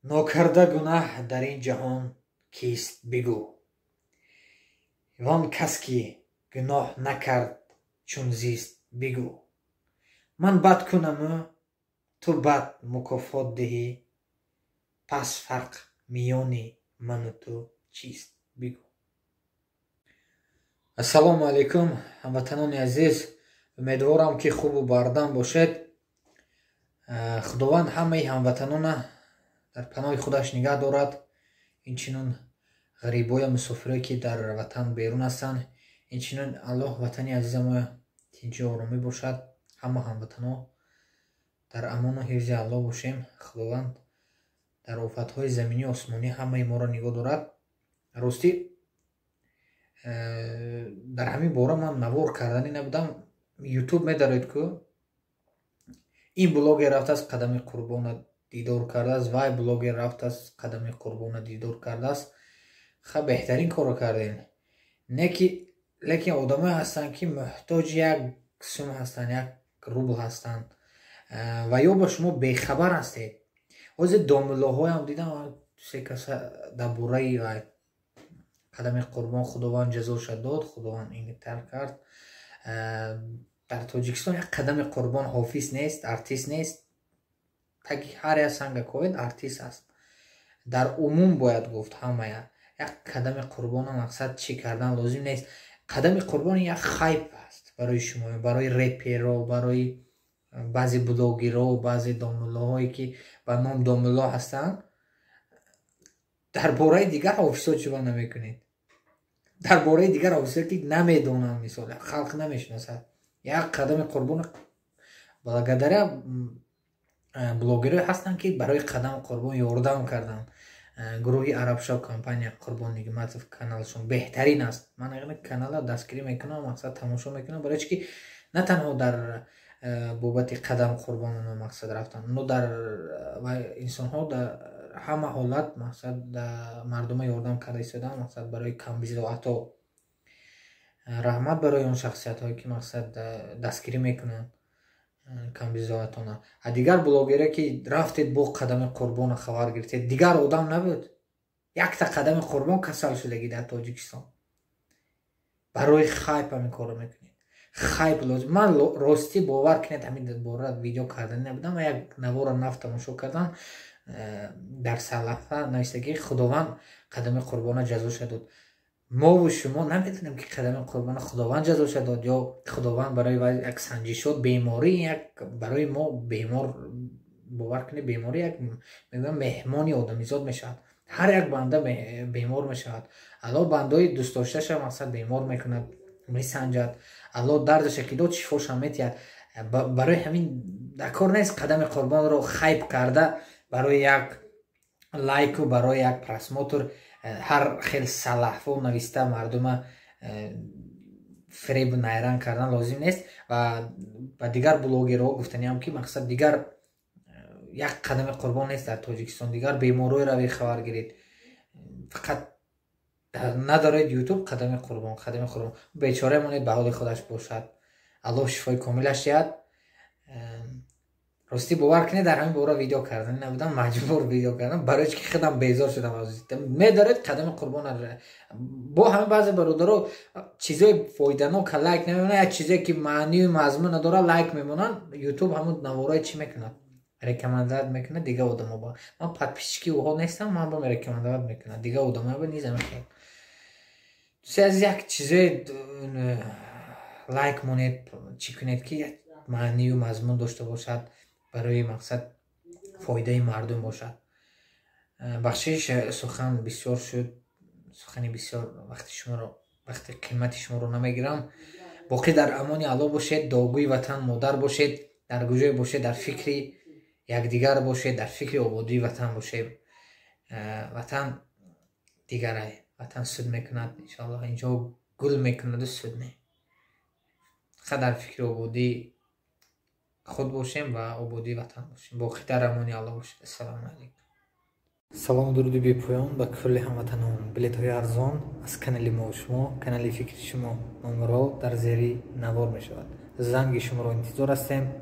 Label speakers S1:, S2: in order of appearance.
S1: ناکرده گناه در این جهان کیست بگو. وان کس که گناه نکرد چون زیست بگو. من بد کنم تو بد مکافات دهی، پس فرق میان من و تو چیست بگو. السلام علیکم هموطنان عزیز، امیدوارم که خوب و بردم باشید. خداوند همه هموطنان در پناه خودش نگه دارد. اینچنین غریبای مسافرایی که در وطن بیرون هستند، اینچنین الله وطنی عزیزم تینج آرامی باشد. همه هموطنان در امان و حفظ الله باشیم. خداوند در آفت‌های زمینی و آسمانی همه ما را نگاه دارد. راستی در همین باره من نوار کردنی نبودم. یوتیوب می‌دارید که این بلاگ رفته است قدم قربان دیدار کرده است، وای بلاگ رفته است قدم قربان دیدار کرده است. خب بهترین کارو کردین. لیکن آدم‌ها هستند که محتاج یک سوم هستند، یک روبل هستند و یا با شما بیخبر هستید. از داملاهای هم دیدم سه کس در بوره قدم قربان خداوند جزاش داد، خداوند این تر کرد. در تاجیکستان یک قدم قربان حافظ نیست، ارتیست نیست. تاکی هر سنگ کوید ارتیست است. در عموم باید گفت همه یک قدم قربان مقصد چی کردن لازم نیست. قدم قربان یک خایپ است برای شما، برای رپرها، برای بعضی بلاگرها، بعضی داملاهایی که به نام داملا هستند. در باره دیگر حافظات شما نمیکنید. در باره دیگر حافظات که نمیدونم، مثلا خلق نمیشناسد. یک قدم قربان بلاگداره بلاگرای هستند که برای قدم قربان یاردم کردن. گروهی عرب شاب کمپانی قربان نگمت کانالشون بهترین است. من اگر کانال دستگیری میکنم مقصد تماشا میکنم، برای چی نه تنها در بابت قدم قربان و مقصد رفتن، نو در انسان ها در همه حالت مقصد مردم یاردم کرده ایستادن، مقصد برای کمبیز و حتی رحمت برای اون شخصیت هایی که مقصد دستگیری میکنن کمبیزاتونه. دیگر بلاگره که رفتید با قدم قربان خبر گرفتید، دیگر آدم نبود. یک تا قدم قربان کسل شدگی در تاجیکستان. برای خایپ همین کارو میکنید. خایپ لازم. من راستی باور کنید همین باره ویدیو کردن نبودم و یک نوار نفت تماشا کردن در صحفه نوشتگی خداوند قدم قربان جزاش داد. ما و شما نمیتونیم که قدم قربان خداوند جزاش داد یا خداوند برای یک سنجشات بیماری یک برای ما بیمار باور کنید بیماری یک میگم مهمانی آدمیزاد میشود. هر یک بنده بیمار میشود. الله بندهای دوست داشتهش مقصد بیمار میکند، میسنجد. الله دردش که داد شفاش هم میتید. برای همین دکار نیست قدم قربان رو خایپ کرده برای یک لایک و برای یک پرسموتر هر خیلی سلحفه و نویسته مردم فریب و نیران کردن لازم نیست. و دیگر بلاگرها گفتنی هم که مقصد دیگر یک قدم قربان نیست در تاجیکستان. دیگر بیماروی روی خبر گیرید. فقط ندارید یوتیوب قدم قربان بیچاره مونید به حال خودش باشد. الله شفای کاملش دهد. راستی باور کنید در همین باره ویدیو کردن نبودم، مجبور ویدیو کردم برای که خودم بیزار شدم از میدارید قدم قربان با همه بعضی برادرها چیزای فایده‌ناک لایک نمیمونن، یک چیزی که معنی و مضمون نداره لایک میمونن. یوتیوب همون نوارای چی میکنه ریکامندات میکنه دیگه آدمو با من پادپیشکی اوها نیستم، من با ریکامندات میکنه دیگه آدمو با نیزم میخوام دوست از یک چیزای لایک مونید چی کنید که معنی و مضمون داشته باشد، برای مقصد فایده مردم باشد. بخشش سخن بسیار شد، سخنی بسیار وقت قیمت شما رو نمیگیرم. باقی در امان الله باشید، دعاگوی وطن مادر باشید، در گوشه باشید، در فکر یکدیگر باشید، در فکر آبادی وطن باشید. وطن دیگره، وطن سود میکند انشاءالله. اینجا گل میکند و سود نه. خود در فکر آبادی خود باشیم و آبادی وطن باشیم. باقی در امان الله باشید. السلام علیکم. سلام درود بی پایان به کل هموطنان. بلیط های ارزان از کانال ما و شما، کانال فکر شما نمره در زیر نوار می شود. زنگ شما را انتظار هستیم.